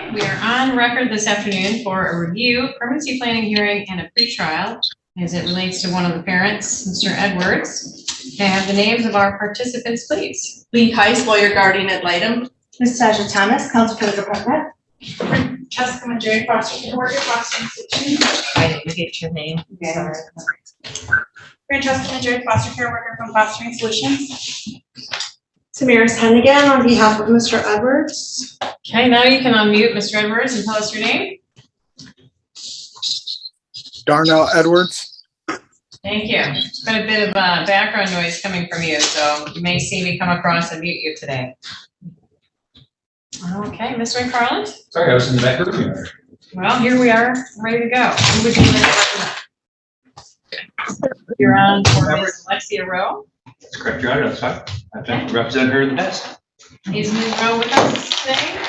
Okay, we are on record this afternoon for a review, permanency planning hearing, and a pretrial as it relates to one of the parents, Mr. Edwards. May I have the names of our participants, please? Lee Heiss, lawyer guardian ad litem. Ms. Tasha Thomas, counsel for the department. Jessica Majori, foster care worker, fostering solutions. I didn't get your name. Sorry. Francesca Majori, foster care worker from Fostering Solutions. Samaris Hennigan on behalf of Mr. Edwards. Okay, now you can unmute Mr. Edwards and tell us your name. Darnell Edwards. Thank you. There's been a bit of background noise coming from you, so you may see me come across and mute you today. Okay, Mr. McFarland? Sorry, I was in the back room. Well, here we are, ready to go. Who would you like to represent? You're on for Ms. Alexia Rowe. That's correct, Your Honor. That's fine. I think represent her the best. Is Ms. Rowe with us today?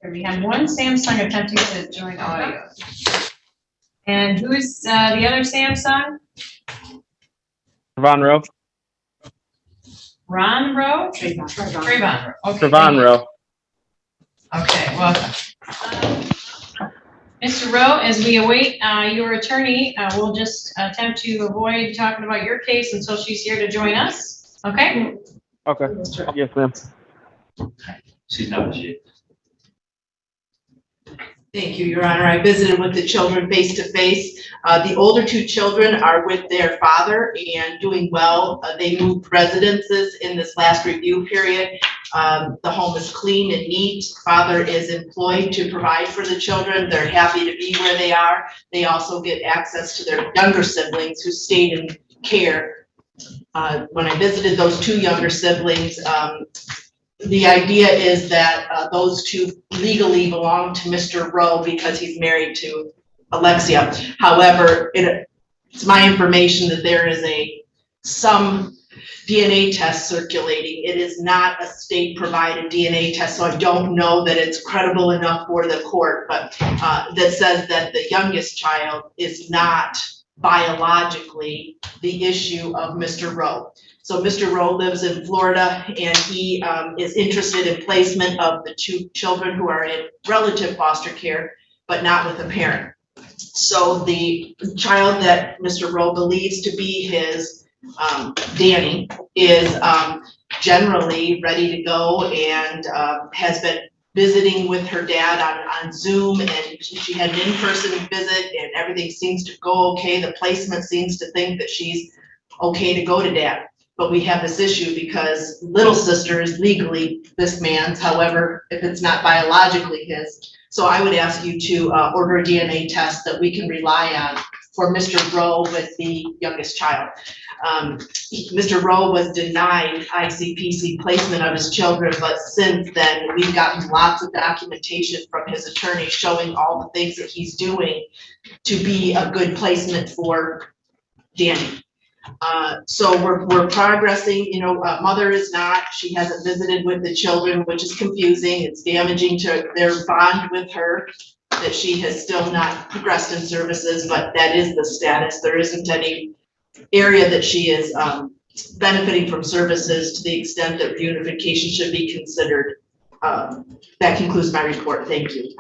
Here we have one Samsung attempting to join audio. And who is the other Samsung? Trevon Rowe. Ron Rowe? Trayvon Rowe. Okay. Trevon Rowe. Okay, welcome. Mr. Rowe, as we await your attorney, we'll just attempt to avoid talking about your case until she's here to join us. Okay? Okay. Yes, ma'am. She's not she. Thank you, Your Honor. I visited with the children face to face. The older two children are with their father and doing well. They moved residences in this last review period. The home is clean and neat. Father is employed to provide for the children. They're happy to be where they are. They also get access to their younger siblings who stayed in care. When I visited those two younger siblings, the idea is that those two legally belong to Mr. Rowe because he's married to Alexia. However, it's my information that there is some DNA test circulating. It is not a state-provided DNA test, so I don't know that it's credible enough for the court, but that says that the youngest child is not biologically the issue of Mr. Rowe. So Mr. Rowe lives in Florida and he is interested in placement of the two children who are in relative foster care, but not with a parent. So the child that Mr. Rowe believes to be his Danny is generally ready to go and has been visiting with her dad on Zoom, and she had an in-person visit and everything seems to go okay. The placement seems to think that she's okay to go to dad. But we have this issue because little sister is legally this man's, however, if it's not biologically his. So I would ask you to order a DNA test that we can rely on for Mr. Rowe with the youngest child. Mr. Rowe was denied ICPC placement of his children, but since then we've gotten lots of documentation from his attorney showing all the things that he's doing to be a good placement for Danny. So we're progressing. You know, mother is not, she hasn't visited with the children, which is confusing. It's damaging to their bond with her that she has still not progressed in services, but that is the status. There isn't any area that she is benefiting from services to the extent that reunification should be considered. That concludes my report. Thank you.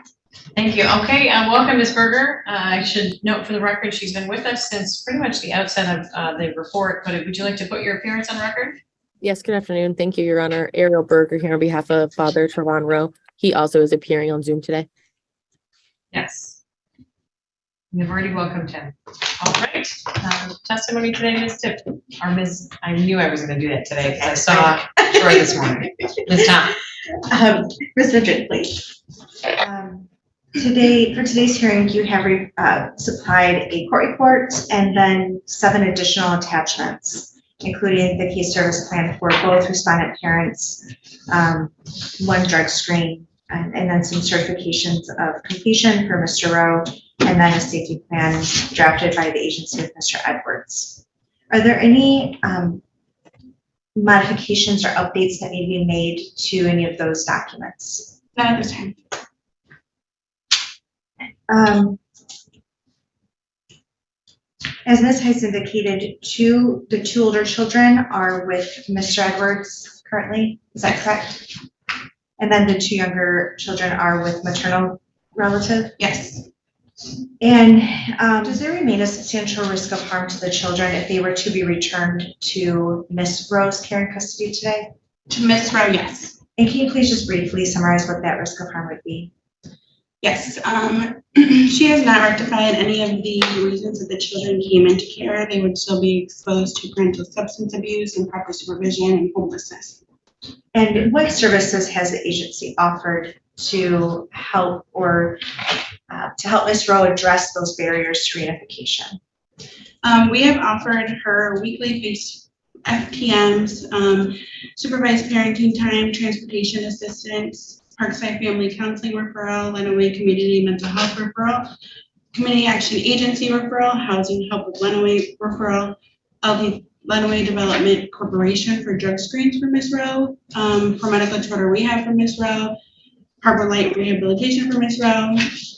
Thank you. Okay, welcome, Ms. Berger. I should note for the record, she's been with us since pretty much the outset of the report, but would you like to put your appearance on record? Yes, good afternoon. Thank you, Your Honor. Ariel Berger here on behalf of Father Trevon Rowe. He also is appearing on Zoom today. Yes. You've already welcomed him. All right. Testimony today, Ms. Tip, or Ms. I knew I was going to do that today because I saw Troy this morning. Ms. Tom. Ms. Madrid, please. Today, for today's hearing, you have supplied a court report and then 7 additional attachments, including the case service plan for both respondent parents, 1 drug screen, and then some certifications of completion for Mr. Rowe, and then a safety plan drafted by the agency of Mr. Edwards. Are there any modifications or updates that need to be made to any of those documents? Not at this time. As Ms. Heiss indicated, the two older children are with Mr. Edwards currently. Is that correct? And then the 2 younger children are with maternal relative? Yes. And does there remain a substantial risk of harm to the children if they were to be returned to Miss Rowe's care and custody today? To Ms. Rowe, yes. And can you please just briefly summarize what that risk of harm would be? Yes, she has not rectified any of the reasons that the children came into care. They would still be exposed to parental substance abuse, improper supervision, and homelessness. And what services has the agency offered to help Ms. Rowe address those barriers to reunification? We have offered her weekly face FTMs, supervised parenting time, transportation assistance, Parkside Family Counseling referral, Lenawee Community Mental Health referral, Community Action Agency referral, Housing Help with Lenawee referral, Lenawee Development Corporation for drug screens for Ms. Rowe, for medical disorder rehab for Ms. Rowe, Harbor Light Rehabilitation for Ms. Rowe,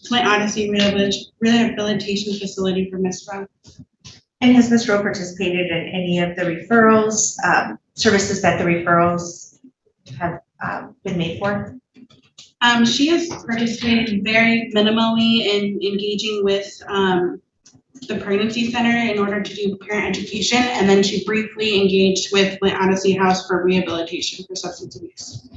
Flint Odyssey Rehabilitation Facility for Ms. Rowe. And has Ms. Rowe participated in any of the referrals, services that the referrals have been made for? She has participated very minimally in engaging with the pregnancy center in order to do parent education, and then she briefly engaged with Flint Odyssey House for rehabilitation for substance abuse.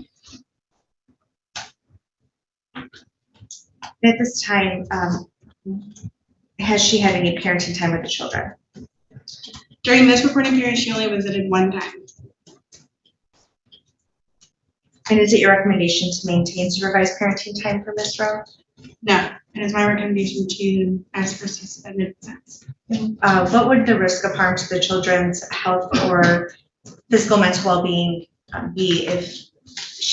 At this time, has she had any parenting time with the children? During this reporting period, she only visited 1 time. And is it your recommendation to maintain supervised parenting time for Ms. Rowe? No, it is my recommendation to ask for suspended sentence. What would the risk of harm to the children's health or physical mental well-being be if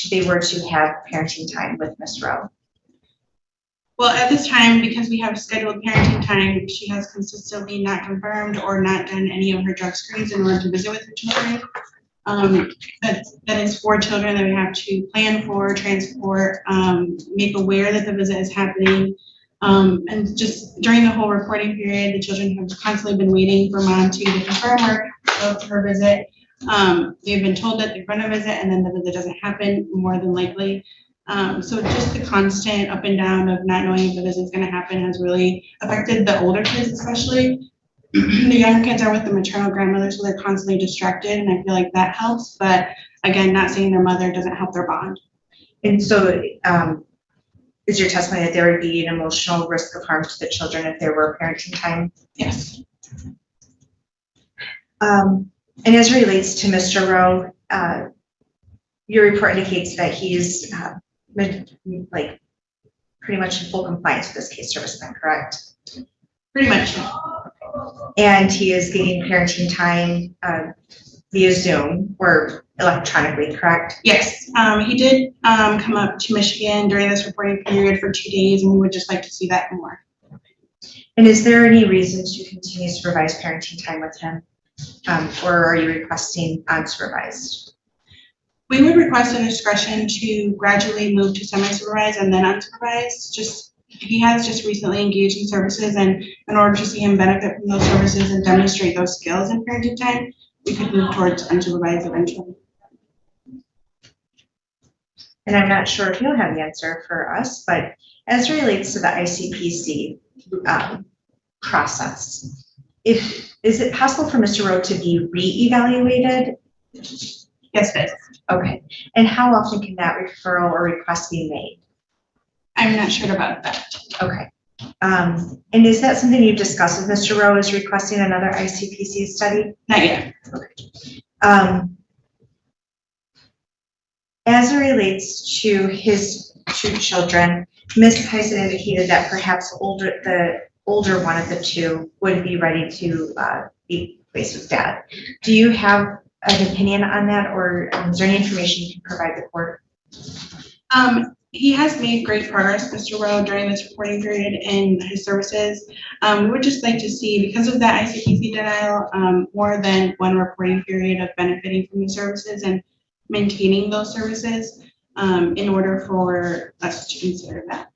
they were to have parenting time with Ms. Rowe? Well, at this time, because we have scheduled parenting time, she has consistently not confirmed or not done any of her drug screens in order to visit with her children. That is 4 children that we have to plan for, transport, make aware that the visit is happening. And just during the whole reporting period, the children have constantly been waiting for mom to confirm or go to her visit. They've been told that they're going to visit and then the visit doesn't happen, more than likely. So just the constant up and down of not knowing if the visit is going to happen has really affected the older kids, especially. The younger kids are with the maternal grandmother, so they're constantly distracted, and I feel like that helps. But again, not seeing their mother doesn't help their bond. And so is your testimony that there would be an emotional risk of harm to the children if there were parenting time? Yes. And as it relates to Mr. Rowe, your report indicates that he's like pretty much in full compliance with this case service plan, correct? Pretty much. And he is getting parenting time via Zoom or electronically, correct? Yes. He did come up to Michigan during this reporting period for 2 days, and we would just like to see that more. And is there any reason to continue supervised parenting time with him? Or are you requesting unsupervised? We would request a discretion to gradually move to semi-supervised and then unsupervised. He has just recently engaged in services, and in order to see him benefit from those services and demonstrate those skills in parenting time, we could move towards unsupervised eventually. And I'm not sure if you'll have the answer for us, but as it relates to the ICPC process, is it possible for Mr. Rowe to be re-evaluated? Yes, it is. Okay. And how often can that referral or request be made? I'm not sure about that. Okay. And is that something you've discussed with Mr. Rowe, is requesting another ICPC study? Not yet. Okay. As it relates to his 2 children, Ms. Tyson indicated that perhaps the older one of the 2 would be ready to be placed with dad. Do you have an opinion on that, or is there any information you can provide the court? He has made great progress, Mr. Rowe, during this reporting period in his services. We would just like to see, because of that ICPC denial, more than 1 reporting period of benefiting from the services and maintaining those services in order for us to consider that.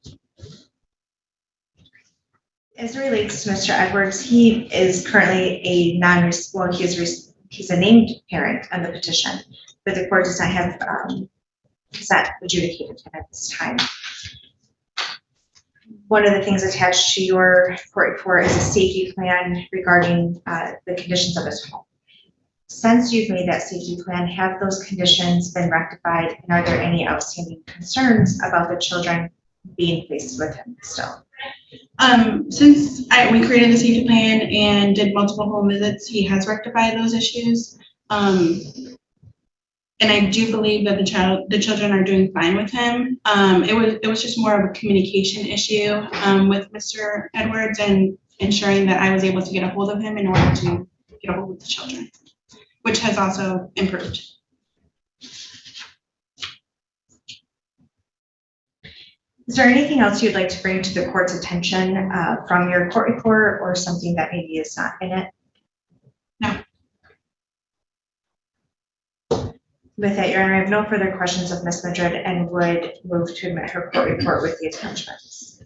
As it relates to Mr. Edwards, he is currently he's a named parent on the petition, but the court does not have is not adjudicated at this time. One of the things attached to your court report is a safety plan regarding the conditions of his home. Since you've made that safety plan, have those conditions been rectified, and are there any outstanding concerns about the children being placed with him still? Since we created the safety plan and did multiple home visits, he has rectified those issues. And I do believe that the children are doing fine with him. It was just more of a communication issue with Mr. Edwards, and ensuring that I was able to get a hold of him in order to get a hold of the children, which has also improved. Is there anything else you'd like to bring to the court's attention from your court report, or something that maybe is not in it? No. With that, Your Honor, I have no further questions of Ms. Madrid and would move to admit her court report with the attachments.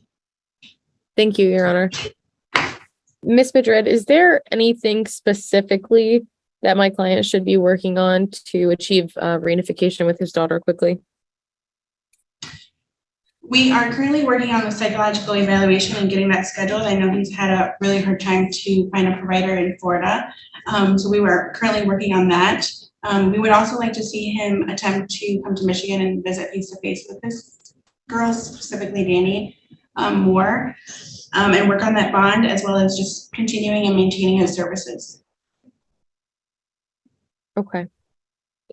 Thank you, Your Honor. Ms. Madrid, is there anything specifically that my client should be working on to achieve reunification with his daughter quickly? We are currently working on the psychological evaluation and getting that scheduled. I know he's had a really hard time to find a provider in Florida. So we were currently working on that. We would also like to see him attempt to come to Michigan and visit face-to-face with this girl, specifically Danny, more, and work on that bond, as well as just continuing and maintaining his services. Okay.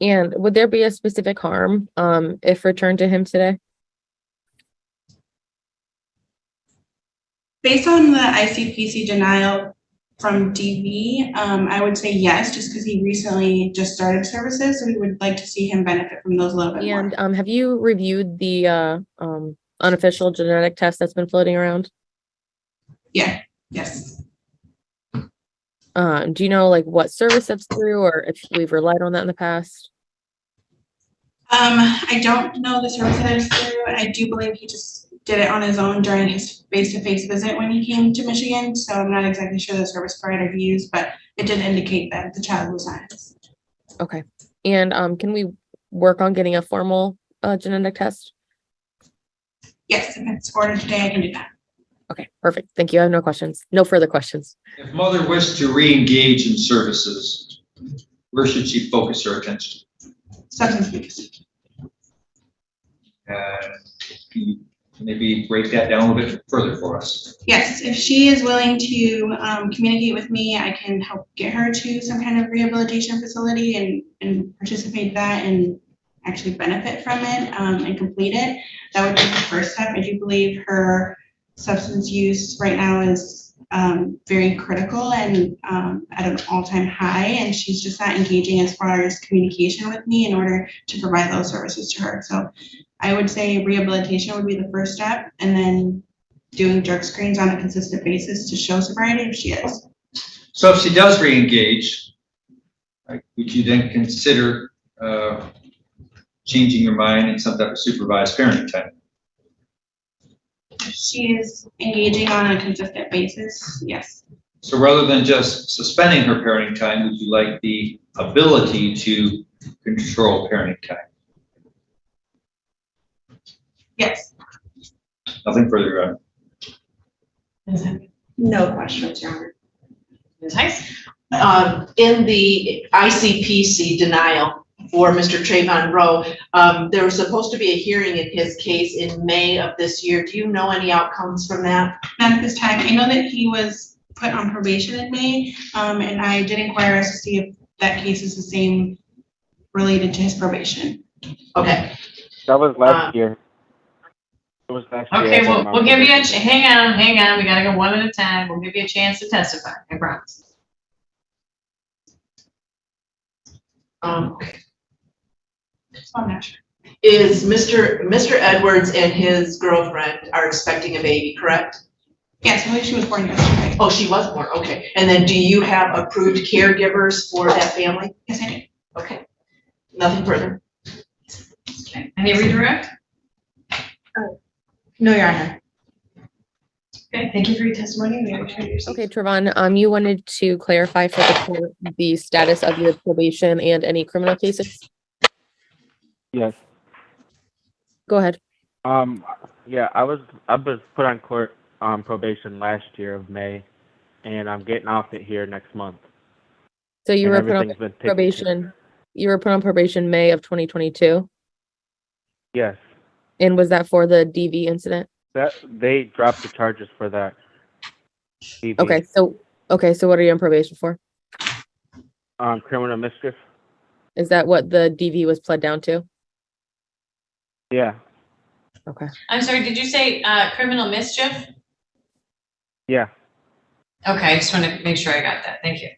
And would there be a specific harm if returned to him today? Based on the ICPC denial from DV, I would say yes, just because he recently just started services, so we would like to see him benefit from those a little bit more. And have you reviewed the unofficial genetic test that's been floating around? Yeah, yes. Do you know like what service that's through, or if we've relied on that in the past? I don't know the service that it's through. I do believe he just did it on his own during his face-to-face visit when he came to Michigan, so I'm not exactly sure the service provider he used, but it did indicate that the child was not his. Okay. And can we work on getting a formal genetic test? Yes, if it's ordered today, I can do that. Okay, perfect. Thank you. I have no questions. No further questions. If mother wished to re-engage in services, where should she focus her attention? Substance abuse. Can you maybe break that down a little bit further for us? Yes, if she is willing to communicate with me, I can help get her to some kind of rehabilitation facility and participate that and actually benefit from it and complete it. That would be the first step. I do believe her substance use right now is very critical and at an all-time high, and she's just not engaging as far as communication with me in order to provide those services to her. So I would say rehabilitation would be the first step, and then doing drug screens on a consistent basis to show sobriety if she is. So if she does re-engage, would you then consider changing your mind in some type of supervised parenting time? If she is engaging on a consistent basis, yes. So rather than just suspending her parenting time, would you like the ability to control parenting time? Yes. Nothing further. No questions, Your Honor. Ms. Heiss? In the ICPC denial for Mr. Trayvon Rowe, there was supposed to be a hearing in his case in May of this year. Do you know any outcomes from that? Not at this time. I know that he was put on probation in May, and I did inquire as to see if that case is the same related to his probation. Okay. That was last year. It was last year. Okay, we'll give you a, hang on, we gotta go one at a time. We'll give you a chance to testify, I promise. I'm not sure. Is Mr. Edwards and his girlfriend are expecting a baby, correct? Yes, I believe she was born yesterday. Oh, she was born, okay. And then do you have approved caregivers for that family? Yes, I do. Okay. Nothing further. Okay, any redirect? No, Your Honor. Okay, thank you for your testimony. We appreciate your seat. Okay, Trevon, you wanted to clarify for the court the status of your probation and any criminal cases? Yes. Go ahead. Yeah, I was put on court probation last year of May, and I'm getting off it here next month. So you And were put on everything's been taken care- probation. You were put on probation May of 2022. Yes, And was that for the DV incident? that they dropped the charges for that. DV. Okay, so what are you on probation for? Criminal mischief. Is that what the DV was pled down to? Yeah, Okay. I'm sorry, did you say criminal mischief? yeah. Okay, I just want to make sure I got that. Thank you.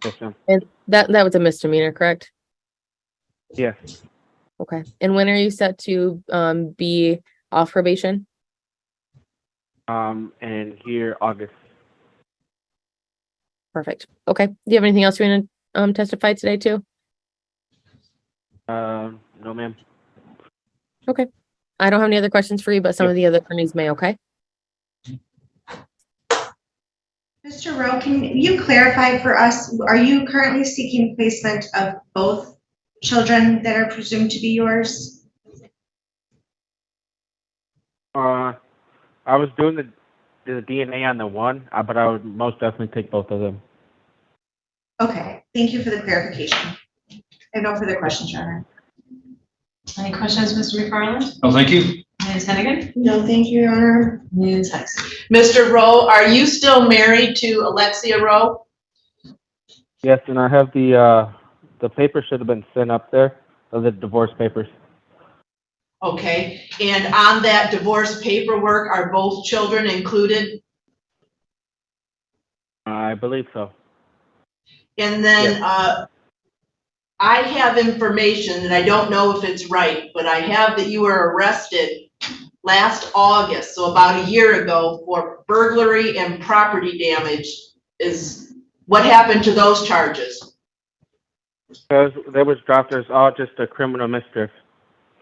Yes, ma'am. And that was a misdemeanor, correct? Yes. Okay. And when are you set to be off probation? And here August. Perfect. Okay. Do you have anything else you want to testify today too? No, ma'am. Okay. I don't have any other questions for you, but some of the other attorneys may, okay? Mr. Rowe, can you clarify for us, are you currently seeking placement of both children that are presumed to be yours? I was doing the DNA on the one, but I would most definitely take both of them. Okay, thank you for the clarification. I have no further questions, Your Honor. Any questions, Mr. McFarland? Oh, thank you. Ms. Hennigan? No, thank you, Your Honor. Ms. Hexon? Mr. Rowe, are you still married to Alexia Rowe? Yes, and I have the paper should have been sent up there, of the divorce papers. Okay, and on that divorce paperwork, are both children included? I believe so. And then, I have information that I don't know if it's right, but I have that you were arrested last August, so about a year ago, for burglary and property damage. What happened to those charges? There was dropped. There's all just a criminal mischief.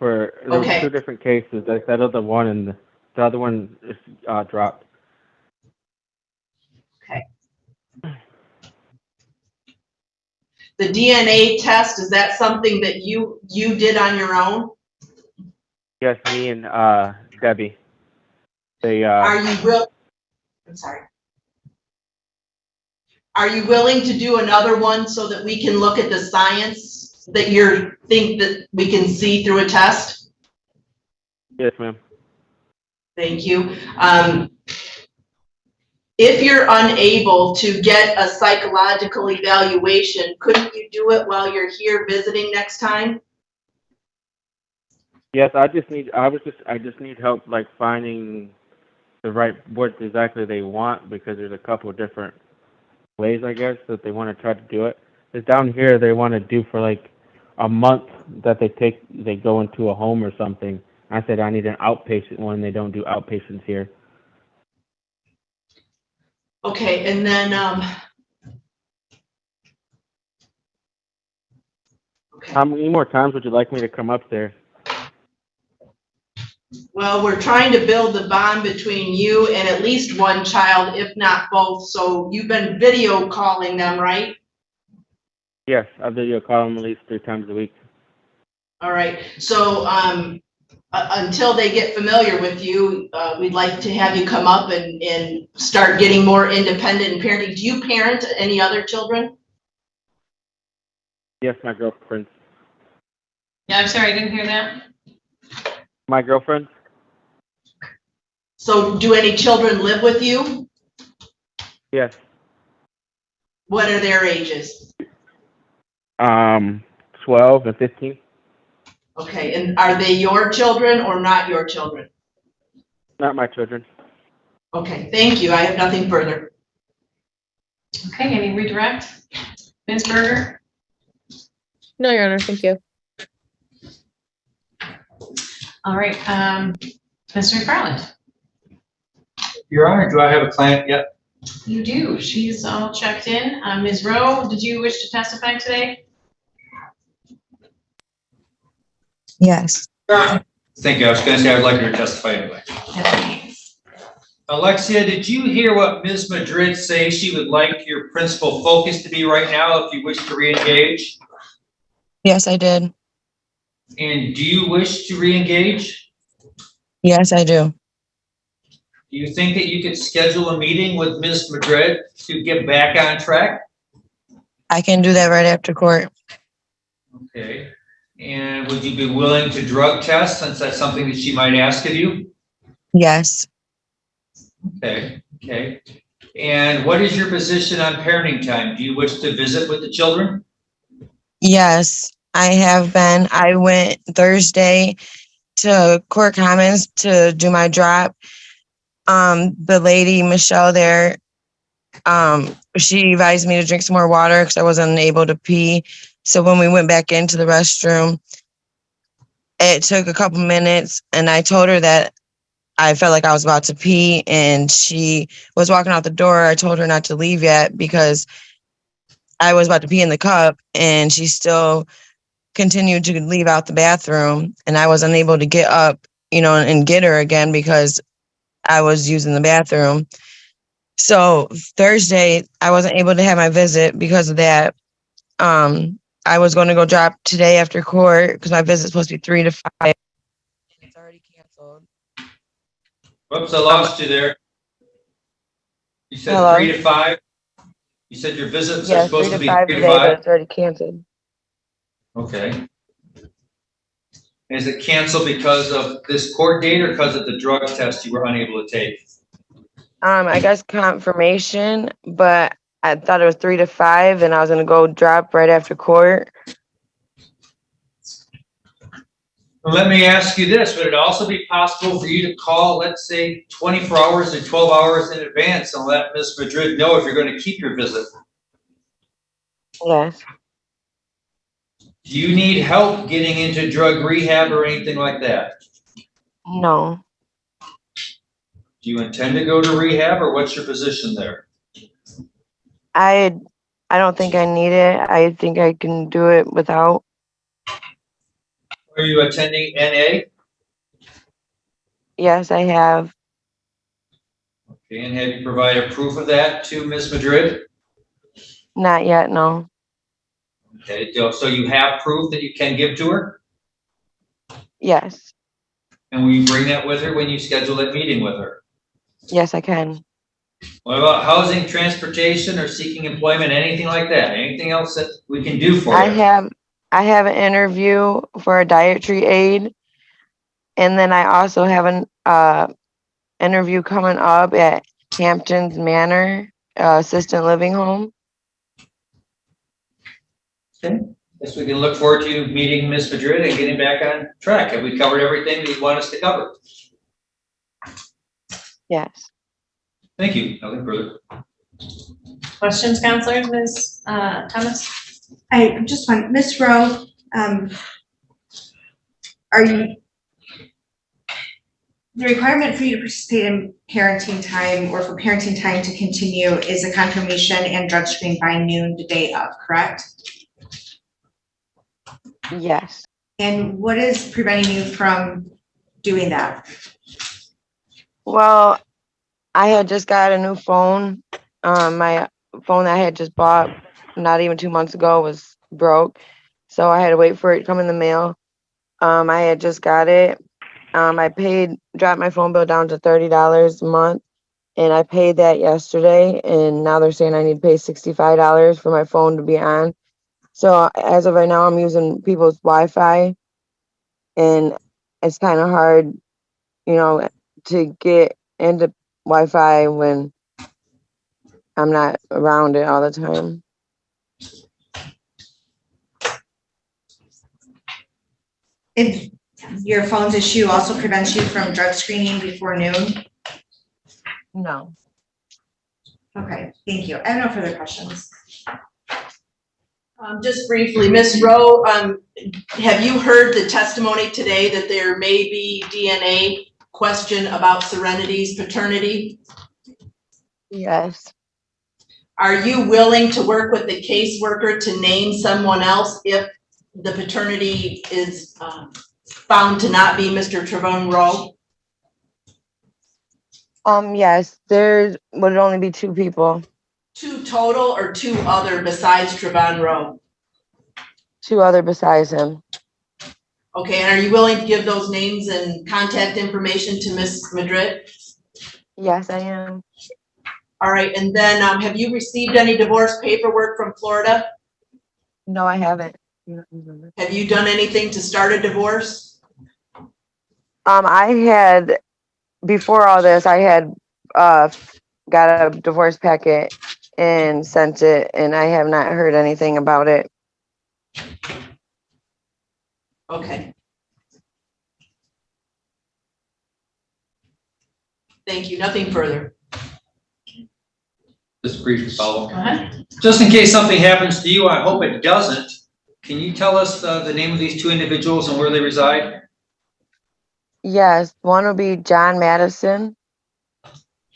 There were Okay. 2 different cases. I settled the one, and the other one is dropped. The DNA test, is that something that you did on your own? Yes, me and Debbie. They I'm sorry. Are you willing to do another one so that we can look at the science that think that we can see through a test? Yes, ma'am. Thank you. If you're unable to get a psychological evaluation, couldn't you do it while you're here visiting next time? Yes, I just need help like finding the right what exactly they want, because there's a couple of different ways, I guess, that they want to try to do it. Because down here they want to do for like a month that they go into a home or something. I said I need an outpatient one. They don't do outpatients here. Okay, and then okay. How many more times would you like me to come up there? Well, we're trying to build the bond between you and at least one child, if not both. So you've been video calling them, right? Yes, I video call them at least 3 times a week. All right. So until they get familiar with you, we'd like to have you come up and start getting more independent in parenting. Do you parent any other children? Yes, my girlfriend. Yeah, I'm sorry, I didn't hear that. My girlfriend? So do any children live with you? Yes. What are their ages? 12 and 15. Okay, and are they your children or not your children? Not my children. Okay, thank you. I have nothing further. Okay, any redirect? Ms. Berger? No, Your Honor. Thank you. All right, Mr. McFarland? Your Honor, do I have a client yet? You do. She's all checked in. Ms. Rowe, did you wish to testify today? Yes. Thank you. I was going to say I'd like her to testify anyway. Yes. Alexia, did you hear what Ms. Madrid say she would like your principal focus to be right now if you wish to re-engage? Yes, I did. And do you wish to re-engage? Yes, I do. Do you think that you could schedule a meeting with Ms. Madrid to get back on track? I can do that right after court. Okay. And would you be willing to drug test since that's something that she might ask of you? Yes. Okay, okay. And what is your position on parenting time? Do you wish to visit with the children? Yes, I have been. I went Thursday to Court Commons to do my drop. The lady, Michelle there, she advised me to drink some more water because I wasn't able to pee. So when we went back into the restroom, it took a couple minutes and I told her that I felt like I was about to pee and she was walking out the door. I told her not to leave yet because I was about to pee in the cup and she still continued to leave out the bathroom and I was unable to get up, and get her again because I was using the bathroom. So Thursday, I wasn't able to have my visit because of that. I was going to go drop today after court because my visit's supposed to be 3 to 5. It's already canceled. Whoops, I lost you there. You said Hello? 3 to 5? You said your visits are Yeah, 3 supposed to to be 5 3 to today, but 5? it's already canceled. Okay. Is it canceled because of this court date or because of the drug test you were unable to take? I guess confirmation, but I thought it was 3 to 5 and I was going to go drop right after court. Well, let me ask you this, would it also be possible for you to call, let's say, 24 hours or 12 hours in advance and let Ms. Madrid know if you're going to keep your visit? Yes. Do you need help getting into drug rehab or anything like that? No. Do you intend to go to rehab or what's your position there? I don't think I need it. I think I can do it without. Are you attending NA? Yes, I have. Okay, and have you provided proof of that to Ms. Madrid? Not yet, no. Okay, so you have proof that you can give to her? Yes. And will you bring that with her when you schedule that meeting with her? Yes, I can. What about housing, transportation, or seeking employment, anything like that? Anything else that we can do for you? I have an interview for a dietary aid. And then I also have an interview coming up at Hampton's Manor Assistant Living Home. Okay, guess we can look forward to meeting Ms. Madrid and getting back on track. Have we covered everything that you want us to cover? Yes. Thank you. Nothing further. Questions, counselors, Ms. Thomas? I just want, Ms. Rowe, are you, the requirement for you to participate in parenting time or for parenting time to continue is a confirmation and drug screen by noon the day of, correct? Yes. And what is preventing you from doing that? Well, I had just got a new phone. My phone that I had just bought not even 2 months ago was broke. So I had to wait for it to come in the mail. I had just got it. I dropped my phone bill down to $30 a month. And I paid that yesterday. And now they're saying I need to pay $65 for my phone to be on. So as of right now, I'm using people's Wi-Fi. And it's kind of hard, to get into Wi-Fi when I'm not around it all the time. If your phone's issue also prevents you from drug screening before noon? No. Okay, thank you. I have no further questions. Just briefly, Ms. Rowe, have you heard the testimony today that there may be DNA question about Serenity's paternity? Yes. Are you willing to work with the caseworker to name someone else if the paternity is found to not be Mr. Trevon Rowe? Yes, there would only be 2 people. 2 total or 2 other besides Trevon Rowe? 2 other besides him. Okay, and are you willing to give those names and contact information to Ms. Madrid? Yes, I am. All right, and then, have you received any divorce paperwork from Florida? No, I haven't. Have you done anything to start a divorce? I had, before all this, I had, got a divorce packet and sent it, and I have not heard anything about it. Okay. Thank you, nothing further. Just briefly follow. Go ahead. Just in case something happens to you, I hope it doesn't. Can you tell us the name of these two individuals and where they reside? Yes, one will be John Madison.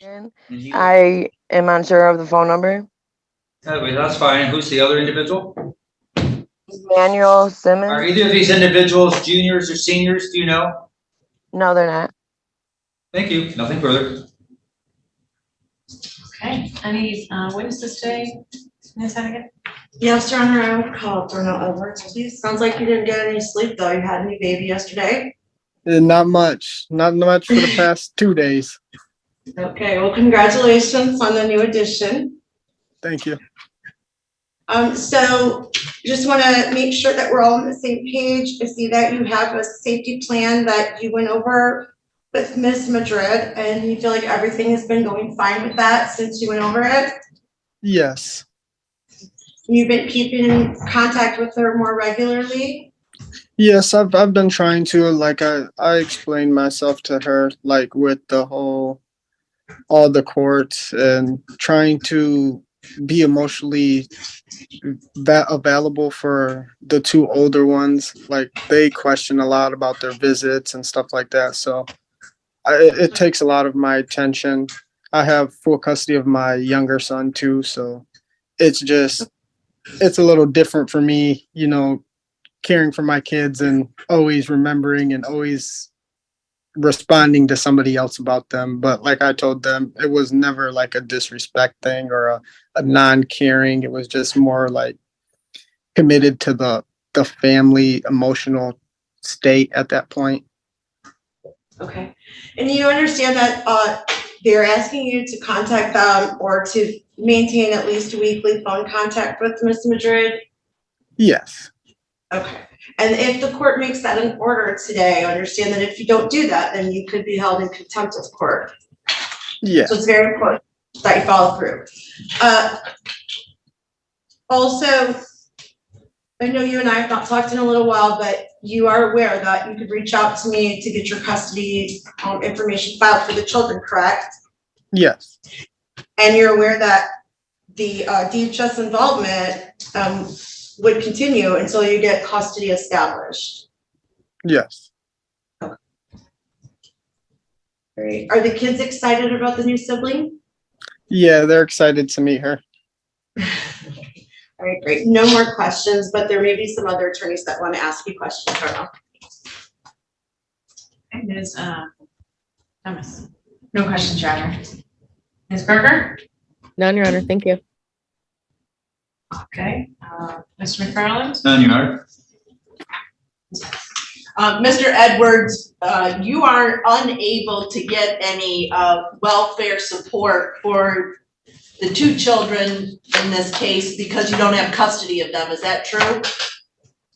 And you- I am unsure of the phone number. Anyway, that's fine. Who's the other individual? Manuel Are Simmons. either of these individuals juniors or seniors? Do you know? No, they're not. Thank you. Nothing further. Okay, any witnesses today? Ms. Hannigan? Yes, Your Honor, I would call Darnell Edwards, please. Sounds like you didn't get any sleep, though. You had a new baby yesterday. Not much for the past 2 days. Okay, well, congratulations on the new addition. Thank you. So just want to make sure that we're all on the same page. I see that you have a safety plan that you went over with Ms. Madrid, and you feel like everything has been going fine with that since you went over it? Yes. You've been keeping in contact with her more regularly? Yes, I've been trying to, like, I explained myself to her, like, with all the courts, and trying to be emotionally available for the two older ones. Like, they question a lot about their visits and stuff like that, so it takes a lot of my attention. I have full custody of my younger son too, so it's a little different for me, caring for my kids and always remembering and always responding to somebody else about them. But like I told them, it was never like a disrespect thing or a non-caring. It was just more like committed to the family emotional state at that point. Okay, and you understand that they're asking you to contact them or to maintain at least weekly phone contact with Ms. Madrid? Yes. Okay, and if the court makes that an order today, I understand that if you don't do that, then you could be held in contempt of court. Yes. So it's very important that you follow through. Also, I know you and I have not talked in a little while, but you are aware that you could reach out to me to get your custody information filed for the children, correct? Yes. And you're aware that the DHS involvement would continue until you get custody established? Yes. Great. Are the kids excited about the new sibling? Yeah, they're excited to meet her. All right, great. No more questions, but there may be some other attorneys that want to ask you questions, Darnell. Okay, Ms. Thomas? No questions, Your Honor. Ms. Berger? None, Your Honor. Thank you. Okay, Mr. McFarland? None, Your Honor. Mr. Edwards, you are unable to get any welfare support for the two children in this case because you don't have custody of them. Is that true?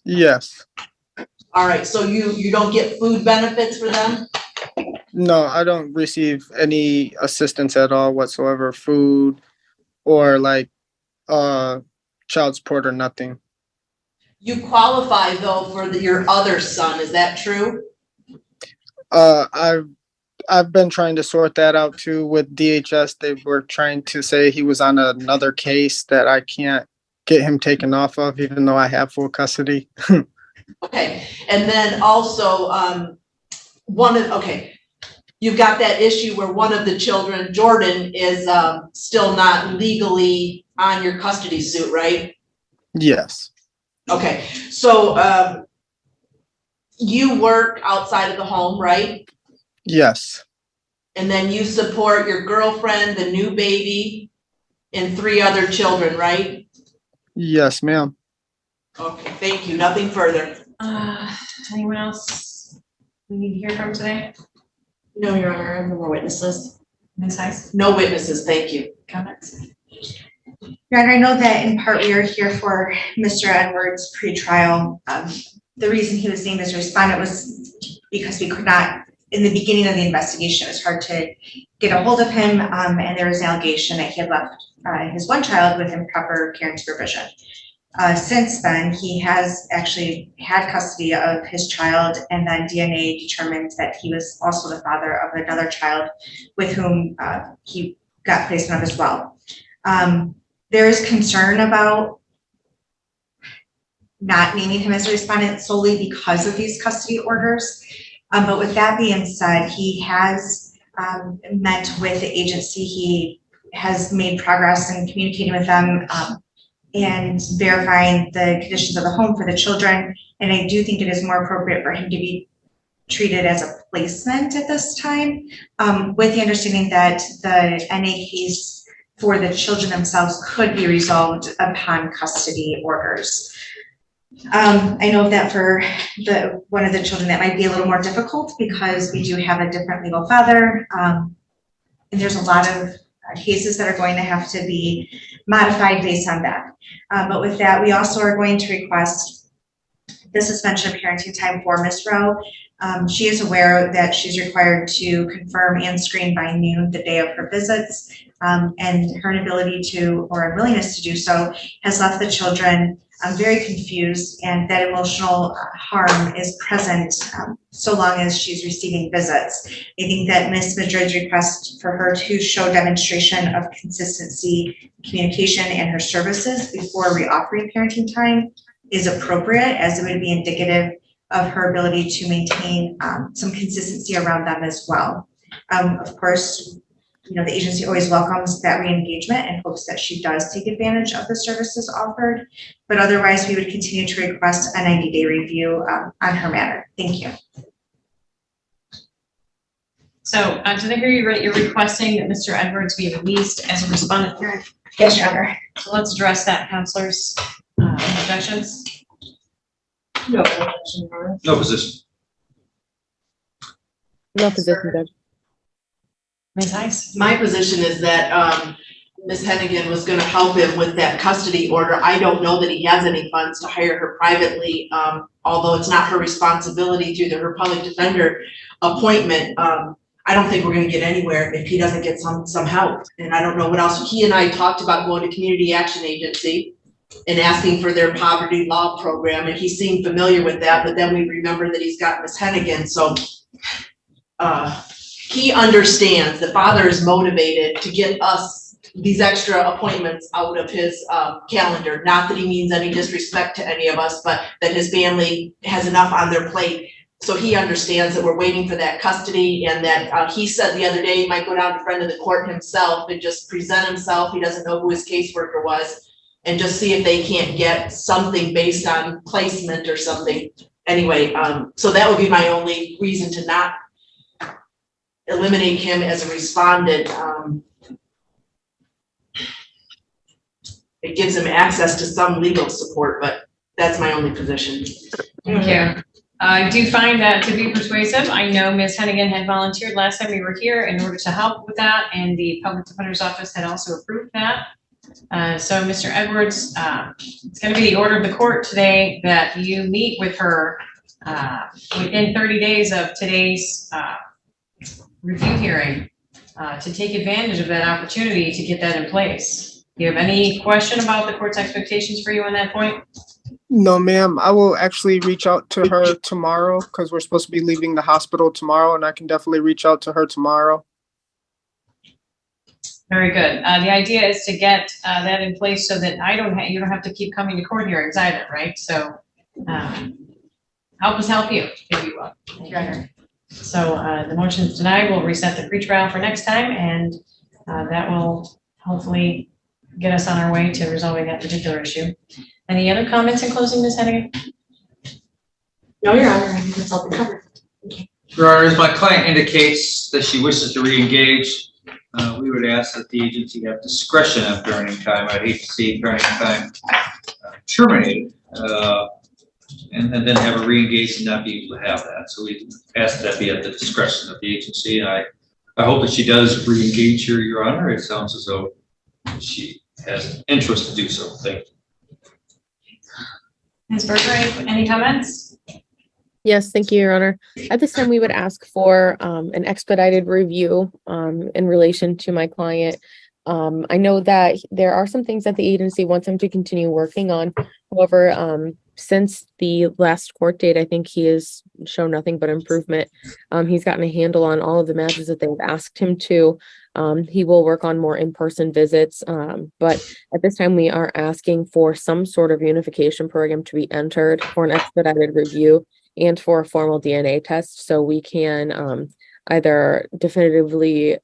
Yes. All right, so you don't get food benefits for them? No, I don't receive any assistance at all whatsoever, food or like child support or nothing. You qualify though for your other son, is that true? I've been trying to sort that out too with DHS. They were trying to say he was on another case that I can't get him taken off of, even though I have full custody. Okay, and then also you've got that issue where one of the children, Jordan, is still not legally on your custody suit, right? Yes. Okay, so you work outside of the home, right? Yes. And then you support your girlfriend, the new baby, and 3 other children, right? Yes, ma'am. Okay, thank you. Nothing further. Anyone else we need to hear from today? No, Your Honor, I have no more witnesses. Ms. Heiss, No witnesses, thank you. comments? Your Honor, I know that in part we are here for Mr. Edwards' pretrial. The reason he was named as a respondent was because we could not, in the beginning of the investigation, it was hard to get a hold of him, and there was an allegation that he had left his one child with improper care and supervision. Since then, he has actually had custody of his child, and then DNA determined that he was also the father of another child with whom he got placement of as well. There is concern about not naming him as a respondent solely because of these custody orders. But with that being said, he has met with the agency. He has made progress in communicating with them and verifying the conditions of the home for the children. And I do think it is more appropriate for him to be treated as a placement at this time, with the understanding that the NA case for the children themselves could be resolved upon custody orders. I know that for one of the children that might be a little more difficult because we do have a different legal father, and there's a lot of cases that are going to have to be modified based on that. But with that, we also are going to request the suspension of parenting time for Ms. Rowe. She is aware that she's required to confirm and screen by noon the day of her visits, and her inability to, or unwillingness to do so, has left the children very confused, and that emotional harm is present so long as she's receiving visits. I think that Ms. Madrid's request for her to show demonstration of consistency, communication, and her services before reoffering parenting time is appropriate, as it would be indicative of her ability to maintain some consistency around them as well. Of course, you know, the agency always welcomes that re-engagement and hopes that she does take advantage of the services offered. But otherwise, we would continue to request a 90-day review on her matter. Thank you. So, did I hear you right? You're requesting that Mr. Edwards be released as a respondent parent? Yes, Your Honor. So let's address that, counselors. Objections? No. No position. No position, Judge. Ms. Heiss? My position is that Ms. Hennigan was gonna help him with that custody order. I don't know that he has any funds to hire her privately, although it's not her responsibility through her public defender appointment. I don't think we're gonna get anywhere if he doesn't get some help. And I don't know what else. He and I talked about going to Community Action Agency and asking for their poverty law program, and he seemed familiar with that, but then we remember that he's got Ms. Hennigan, so he understands, the father is motivated to get us these extra appointments out of his calendar. Not that he means any disrespect to any of us, but that his family has enough on their plate. So he understands that we're waiting for that custody, and that he said the other day he might go down to front of the court himself and just present himself. He doesn't know who his caseworker was, and just see if they can't get something based on placement or something. Anyway, so that would be my only reason to not eliminate him as a respondent. It gives him access to some legal support, but that's my only position. Thank you. I do find that to be persuasive. I know Ms. Hennigan had volunteered last time we were here in order to help with that, and the Public Defender's Office had also approved that. So Mr. Edwards, it's going to be the order of the court today that you meet with her within 30 days of today's review hearing to take advantage of that opportunity to get that in place. Do you have any question about the court's expectations for you on that point? No, ma'am. I will actually reach out to her tomorrow because we're supposed to be leaving the hospital tomorrow, and I can definitely reach out to her tomorrow. Very good. The idea is to get that in place so that you don't have to keep coming to court hearings either, right? So help us help you, if you will. So the motion is denied. We'll reset the pretrial for next time, and that will hopefully get us on our way to resolving that particular issue. Any other comments in closing, Ms. Hennigan? No, Your Honor, I think it's all been covered. Your Honor, as my client indicates that she wishes to re-engage, we would ask that the agency have discretion of parenting time. I'd hate to see parenting time terminated. and then have a re-engage and not be able to have that. So we ask that be at the discretion of the agency. And I hope that she does re-engage here, Your Honor. It sounds as though she has interest to do so. Thank you. Ms. Berger, any comments? Yes, thank you, Your Honor. At this time, we would ask for an expedited review in relation to my client. I know that there are some things that the agency wants him to continue working on. However, since the last court date, I think he has shown nothing but improvement. He's gotten a handle on all of the matters that they've asked him to. He will work on more in-person visits, but at this time we are asking for some sort of unification program to be entered for an expedited review and for a formal DNA test, so we can either definitively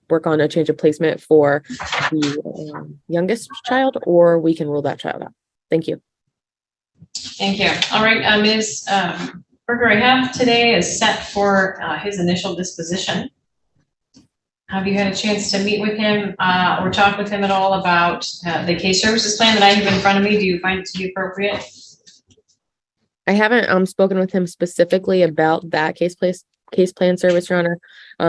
work on a change of placement for the youngest child, or we can rule that child out. Thank you. Thank you. All right, Ms. Berger, I have today is set for his initial disposition. Have you had a chance to meet with him or talk with him at all about the case services plan that I have in front of me? Do you find it to be appropriate? I haven't spoken with him specifically about that case plan service, Your Honor,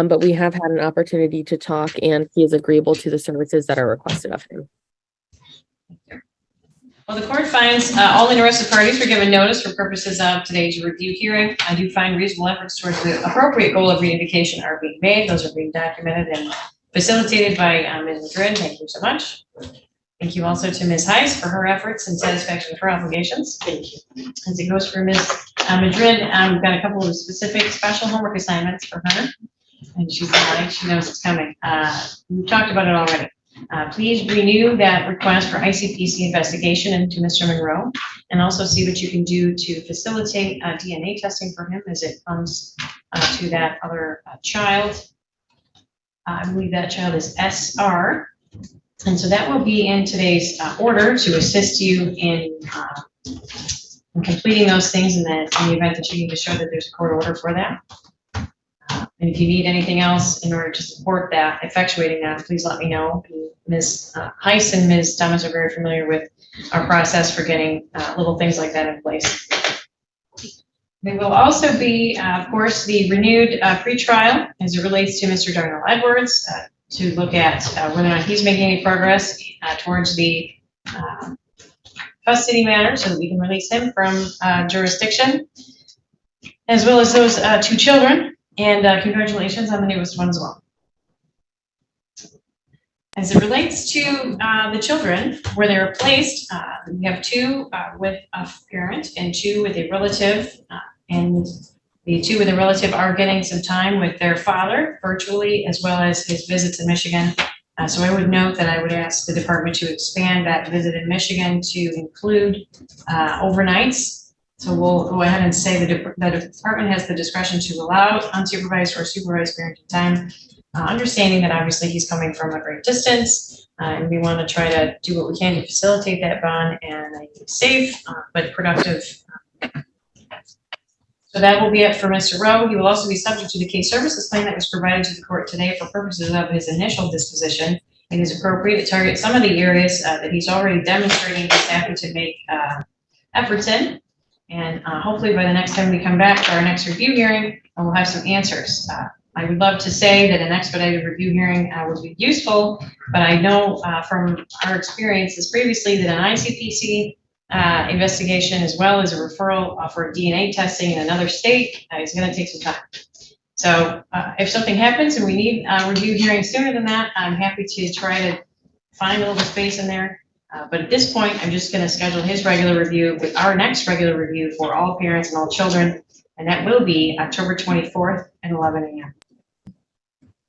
but we have had an opportunity to talk, and he is agreeable to the services that are requested of him. Well, the court finds all interested parties were given notice for purposes of today's review hearing. I do find reasonable efforts towards the appropriate goal of reunification are being made. Those are being documented and facilitated by Ms. Madrid. Thank you so much. Thank you also to Ms. Heiss for her efforts and satisfaction of her obligations. Thank you. As it goes for Ms. Madrid, we've got a couple of specific special homework assignments for her, and she's delighted. She knows it's coming. We've talked about it already. Please renew that request for ICPC investigation into Mr. Monroe, and also see what you can do to facilitate DNA testing for him as it comes to that other child. I believe that child is SR. And so that will be in today's order to assist you in completing those things in the event that you need to show that there's a court order for that. And if you need anything else in order to support that, effectuating that, please let me know. Ms. Heiss and Ms. Thomas are very familiar with our process for getting little things like that in place. There will also be, of course, the renewed pretrial as it relates to Mr. Darnell Edwards to look at whether or not he's making any progress towards the custody matter so that we can release him from jurisdiction, as well as those two children. And congratulations on the newest one as well. As it relates to the children, where they were placed, we have two with a parent and two with a relative, and the two with a relative are getting some time with their father virtually, as well as his visits in Michigan. So I would note that I would ask the department to expand that visit in Michigan to include overnights. So we'll go ahead and say the department has the discretion to allow unsupervised or supervised parenting time, understanding that obviously he's coming from a great distance, and we want to try to do what we can to facilitate that bond and a safe but productive. So that will be it for Mr. Rowe. He will also be subject to the case services plan that was provided to the court today for purposes of his initial disposition. It is appropriate to target some of the areas that he's already demonstrating he's happy to make efforts in. And hopefully by the next time we come back for our next review hearing, we'll have some answers. I would love to say that an expedited review hearing would be useful, but I know from our experiences previously that an ICPC investigation, as well as a referral for DNA testing in another state, is going to take some time. So if something happens and we need a review hearing sooner than that, I'm happy to try to find a little space in there. But at this point, I'm just going to schedule his regular review with our next regular review for all parents and all children, and that will be October 24th at 11 a.m.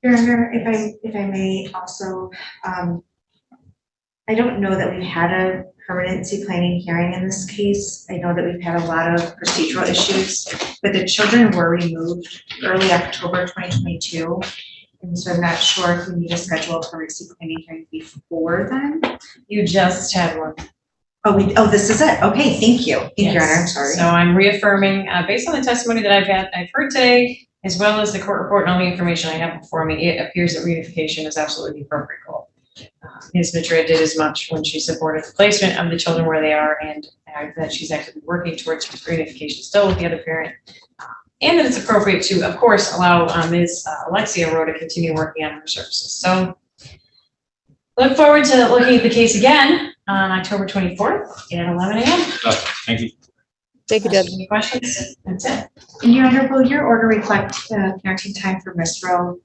Your Honor, if I may also, I don't know that we've had a permanency planning hearing in this case. I know that we've had a lot of procedural issues, but the children were removed early October 2022. And so I'm not sure if we need to schedule a permanency planning hearing before then. You just had one. Oh, this is it. Okay, thank you. Thank you, Your Honor. I'm sorry. So I'm reaffirming, based on the testimony that I've heard today, as well as the court report and all the information I have before me, it appears that reunification is absolutely the appropriate goal. Ms. Madrid did as much when she supported the placement of the children where they are, and that she's actively working towards reunification still with the other parent. And that it's appropriate to, of course, allow Ms. Alexia Rowe to continue working on her services. So look forward to looking at the case again on October 24th at 11 a.m. Thank you. Thank you, Deb. Any questions? That's it. And Your Honor, will your order reflect parenting time for Ms. Rowe?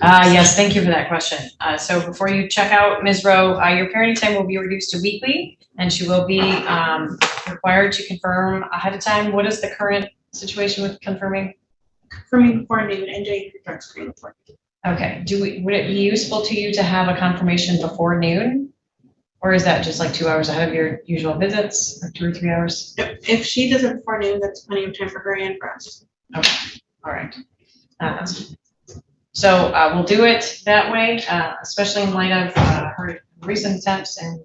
Yes, thank you for that question. So before you check out Ms. Rowe, your parenting time will be reduced to weekly, and she will be required to confirm ahead of time. What is the current situation with confirming? For me before noon and doing your drug screen before noon. Okay, would it be useful to you to have a confirmation before noon? Or is that just like 2 hours ahead of your usual visits, or 2 or 3 hours? If she does it before noon, that's plenty of time for her and for us. Okay, all right. So we'll do it that way, especially in light of her recent attempts, and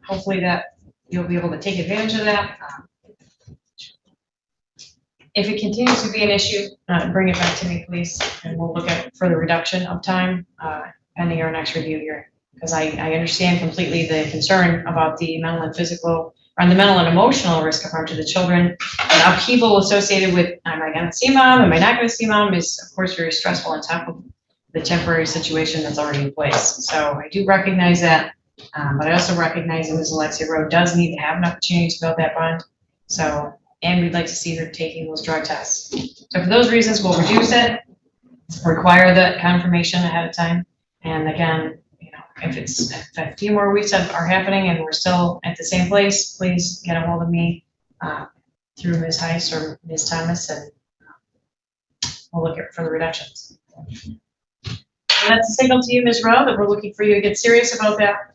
hopefully that you'll be able to take advantage of that. If it continues to be an issue, bring it back to me, please, and we'll look at further reduction of time pending our next review here. Because I understand completely the concern about the mental and physical, or the mental and emotional risk of harm to the children. And upheaval associated with, am I going to see mom? Am I not going to see mom? Is of course very stressful on top of the temporary situation that's already in place. So I do recognize that, but I also recognize that Ms. Alexia Rowe does need to have an opportunity to build that bond. So, and we'd like to see her taking those drug tests. So for those reasons, we'll reduce it, require the confirmation ahead of time. And again, if a few more weeks are happening and we're still at the same place, please get a hold of me through Ms. Heiss or Ms. Thomas, and we'll look at further reductions. And that's a signal to you, Ms. Rowe, that we're looking for you to get serious about that.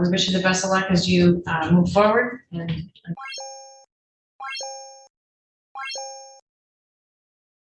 We wish you the best of luck as you move forward. And